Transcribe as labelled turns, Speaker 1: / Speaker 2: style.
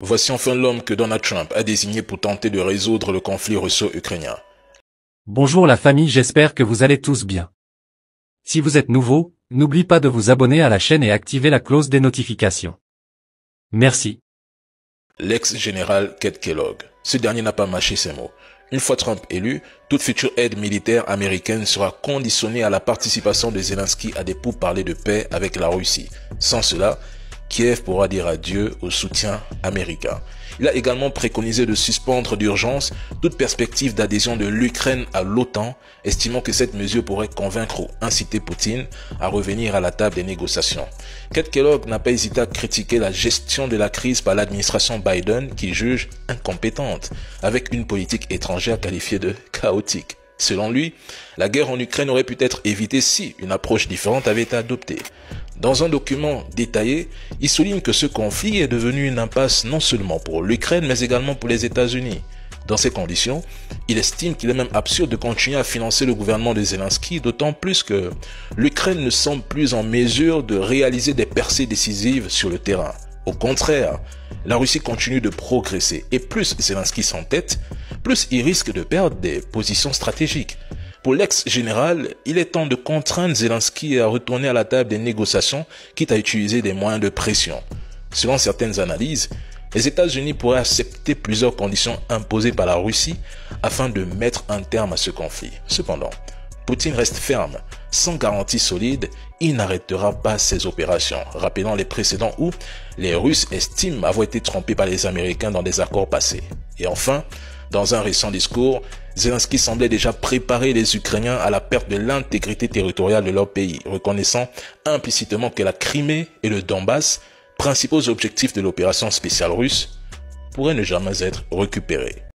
Speaker 1: Voici enfin l'homme que Donald Trump a désigné pour tenter de résoudre le conflit russo-ukrainien.
Speaker 2: Bonjour la famille, j'espère que vous allez tous bien. Si vous êtes nouveau, n'oubliez pas de vous abonner à la chaîne et activer la cloche des notifications. Merci.
Speaker 1: L'ex-général Kate Kellogg. Ce dernier n'a pas mâché ses mots. Une fois Trump élu, toute future aide militaire américaine sera conditionnée à la participation de Zelensky à des pourparlers de paix avec la Russie. Sans cela, Kiev pourra dire adieu au soutien américain. Il a également préconisé de suspendre d'urgence toute perspective d'adhésion de l'Ukraine à l'OTAN, estimant que cette mesure pourrait convaincre ou inciter Poutine à revenir à la table des négociations. Kate Kellogg n'a pas hésité à critiquer la gestion de la crise par l'administration Biden, qu'il juge incompétente, avec une politique étrangère qualifiée de chaotique. Selon lui, la guerre en Ukraine aurait pu être évitée si une approche différente avait été adoptée. Dans un document détaillé, il souligne que ce conflit est devenu une impasse non seulement pour l'Ukraine, mais également pour les États-Unis. Dans ces conditions, il estime qu'il est même absurde de continuer à financer le gouvernement de Zelensky, d'autant plus que l'Ukraine ne semble plus en mesure de réaliser des percées décisives sur le terrain. Au contraire, la Russie continue de progresser et plus Zelensky s'entête, plus il risque de perdre des positions stratégiques. Pour l'ex-général, il est temps de contraindre Zelensky à retourner à la table des négociations, quitte à utiliser des moyens de pression. Selon certaines analyses, les États-Unis pourraient accepter plusieurs conditions imposées par la Russie afin de mettre un terme à ce conflit. Cependant, Poutine reste ferme. Sans garantie solide, il n'arrêtera pas ses opérations, rappelant les précédents où les Russes estiment avoir été trompés par les Américains dans des accords passés. Et enfin, dans un récent discours, Zelensky semblait déjà préparer les Ukrainiens à la perte de l'intégrité territoriale de leur pays, reconnaissant implicitement que la Crimée et le Donbass, principaux objectifs de l'opération spéciale russe, pourraient ne jamais être récupérés.